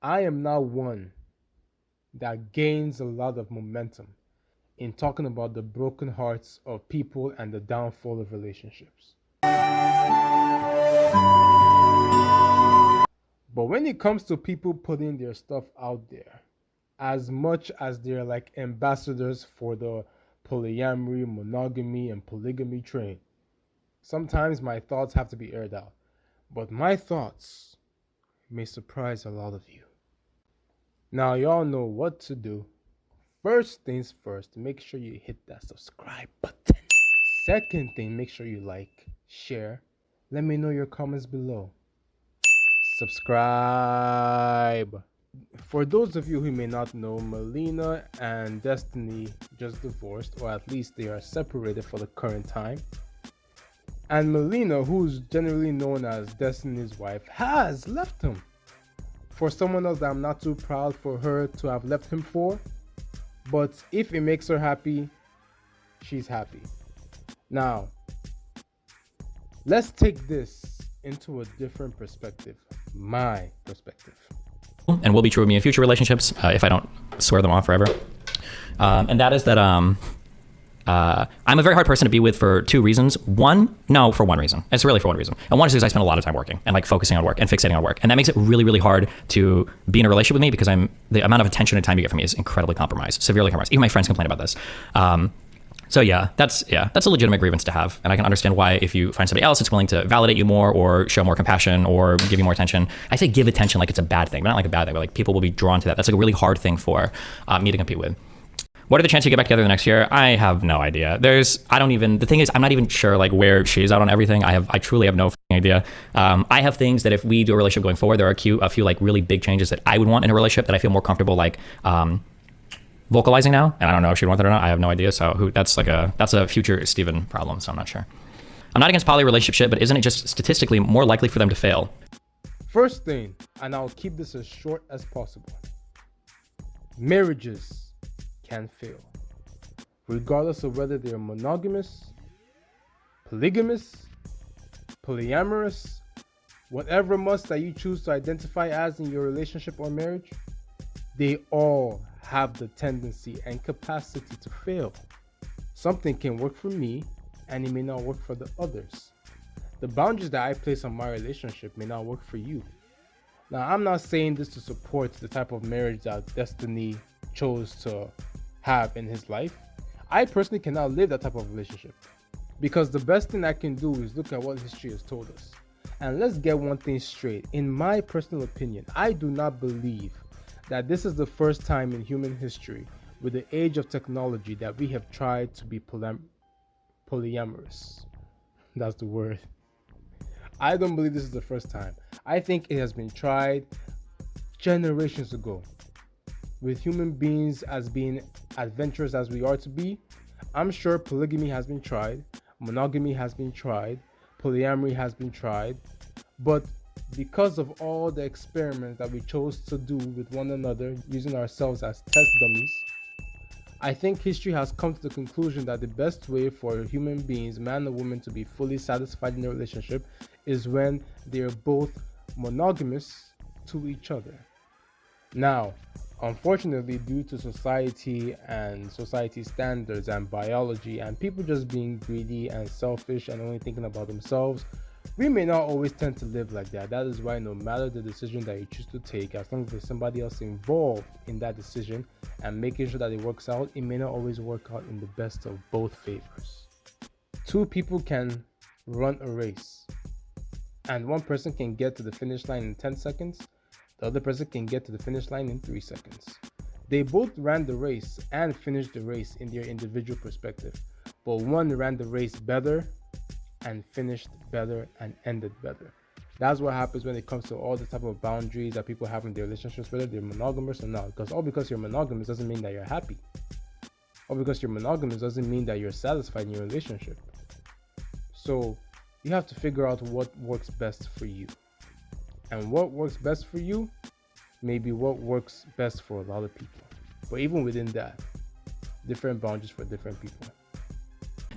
I am now one that gains a lot of momentum in talking about the broken hearts of people and the downfall of relationships. But when it comes to people putting their stuff out there, as much as they're like ambassadors for the polyamory, monogamy, and polygamy train, sometimes my thoughts have to be aired out. But my thoughts may surprise a lot of you. Now, y'all know what to do. First things first, make sure you hit that subscribe button. Second thing, make sure you like, share. Let me know your comments below. Subscribe. For those of you who may not know, Melina and Destiny just divorced, or at least they are separated for the current time. And Melina, who's generally known as Destiny's wife, has left him for someone else that I'm not too proud for her to have left him for. But if it makes her happy, she's happy. Now, let's take this into a different perspective. My perspective. And will be true of me in future relationships if I don't swear them off forever. And that is that I'm a very hard person to be with for two reasons. For one reason. It's really for one reason. And one is because I spend a lot of time working and like focusing on work and fixating on work. And that makes it really, really hard to be in a relationship with me because the amount of attention and time you get from me is incredibly compromised, severely compromised. Even my friends complain about this. So that's a legitimate grievance to have. And I can understand why if you find somebody else that's willing to validate you more or show more compassion or give you more attention. I say give attention like it's a bad thing, but not like a bad thing, but like people will be drawn to that. That's like a really hard thing for me to compete with. What are the chances you get back together the next year? I have no idea. The thing is, I'm not even sure like where she's out on everything. I truly have no idea. I have things that if we do a relationship going forward, there are a few like really big changes that I would want in a relationship that I feel more comfortable like vocalizing now. And I don't know if she'd want that or not. I have no idea. So that's a future Steven problem. So I'm not sure. I'm not against poly relationship, but isn't it just statistically more likely for them to fail? First thing, and I'll keep this as short as possible. Marriages can fail, regardless of whether they're monogamous, polygamous, polyamorous, whatever must that you choose to identify as in your relationship or marriage, they all have the tendency and capacity to fail. Something can work for me and it may not work for the others. The boundaries that I place on my relationship may not work for you. Now, I'm not saying this to support the type of marriage that Destiny chose to have in his life. I personally cannot live that type of relationship because the best thing I can do is look at what history has told us. And let's get one thing straight. In my personal opinion, I do not believe that this is the first time in human history with the age of technology that we have tried to be polyamorous. That's the word. I don't believe this is the first time. I think it has been tried generations ago. With human beings as being adventurous as we are to be, I'm sure polygamy has been tried, monogamy has been tried, polyamory has been tried, but because of all the experiments that we chose to do with one another, using ourselves as test dummies, I think history has come to the conclusion that the best way for human beings, man and woman, to be fully satisfied in a relationship is when they're both monogamous to each other. Now, unfortunately, due to society and society standards and biology and people just being greedy and selfish and only thinking about themselves, we may not always tend to live like that. That is why no matter the decision that you choose to take, as long as there's somebody else involved in that decision and making sure that it works out, it may not always work out in the best of both favors. Two people can run a race and one person can get to the finish line in 10 seconds. The other person can get to the finish line in 3 seconds. They both ran the race and finished the race in their individual perspective, but one ran the race better and finished better and ended better. That's what happens when it comes to all the type of boundaries that people have in their relationships, whether they're monogamous or not. Because you're monogamous doesn't mean that you're happy. Or because you're monogamous doesn't mean that you're satisfied in your relationship. So you have to figure out what works best for you. And what works best for you may be what works best for a lot of people. But even within that, different boundaries for different people.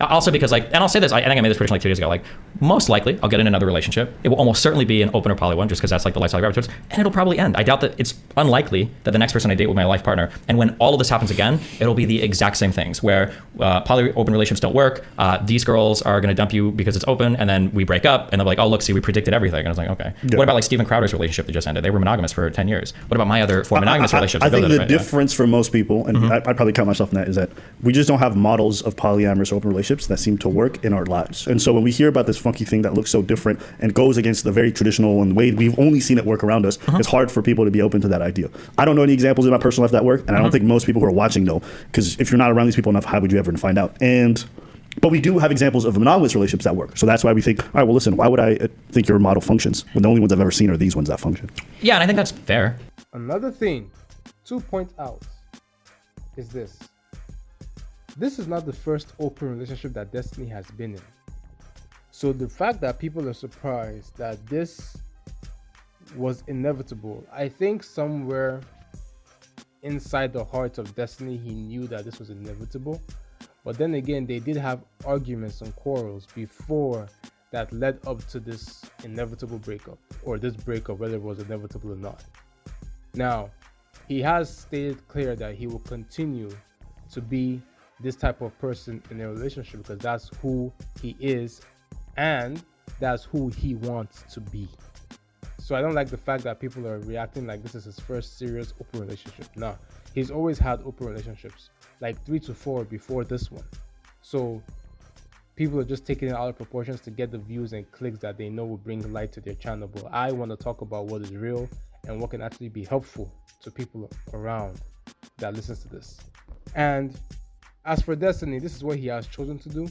Also because like, and I'll say this, I think I made this prediction like 2 days ago, like most likely I'll get in another relationship. It will almost certainly be an open or poly one just because that's like the lifestyle I gravitate towards, and it'll probably end. I doubt that it's unlikely that the next person I date will be my life partner. And when all of this happens again, it'll be the exact same things where poly open relationships don't work. These girls are going to dump you because it's open, and then we break up and they're like, oh, look, see, we predicted everything. And I was like, okay. Yeah. What about like Steven Crowder's relationship that just ended? They were monogamous for 10 years. What about my other 4 monogamous relationships? I think the difference for most people, and I'd probably count myself in that, is that we just don't have models of polyamorous open relationships that seem to work in our lives. And so when we hear about this funky thing that looks so different and goes against the very traditional and way we've only seen it work around us, it's hard for people to be open to that idea. I don't know any examples in my personal life that work, and I don't think most people who are watching know, because if you're not around these people enough, how would you ever find out? But we do have examples of monogamous relationships that work. So that's why we think, all right, well, listen, why would I think your model functions when the only ones I've ever seen are these ones that function? Yeah, and I think that's fair. Another thing to point out is this. This is not the first open relationship that Destiny has been in. So the fact that people are surprised that this was inevitable, I think somewhere inside the heart of Destiny, he knew that this was inevitable. But then again, they did have arguments and quarrels before that led up to this inevitable breakup, or this breakup, whether it was inevitable or not. Now, he has stated clear that he will continue to be this type of person in a relationship because that's who he is and that's who he wants to be. So I don't like the fact that people are reacting like this is his first serious open relationship. No, he's always had open relationships, like 3 to 4 before this one. So people are just taking it out of proportions to get the views and clicks that they know will bring light to their channel. But I want to talk about what is real and what can actually be helpful to people around that listens to this. And as for Destiny, this is what he has chosen to do,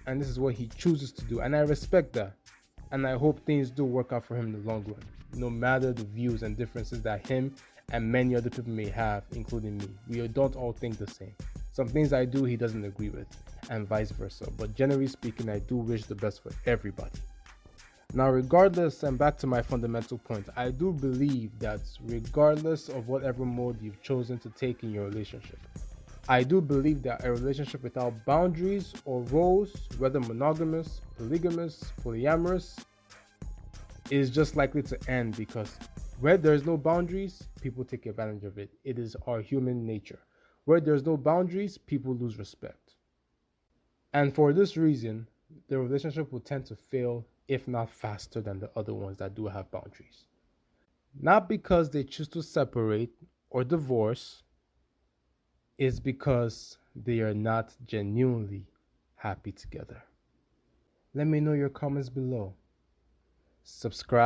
and this is what he chooses to do, and I respect that, and I hope things do work out for him in the long run, no matter the views and differences that him and many other people may have, including me. We don't all think the same. Some things I do he doesn't agree with, and vice versa, but generally speaking, I do wish the best for everybody. Now, regardless, and back to my fundamental point, I do believe that regardless of whatever mode you've chosen to take in your relationship, I do believe that a relationship without boundaries or roles, whether monogamous, polygamous, polyamorous, is just likely to end because where there's no boundaries, people take advantage of it. It is our human nature. Where there's no boundaries, people lose respect. And for this reason, the relationship will tend to fail, if not faster than the other ones that do have boundaries. Not because they choose to separate or divorce, is because they are not genuinely happy together. Let me know your comments below. Subscribe.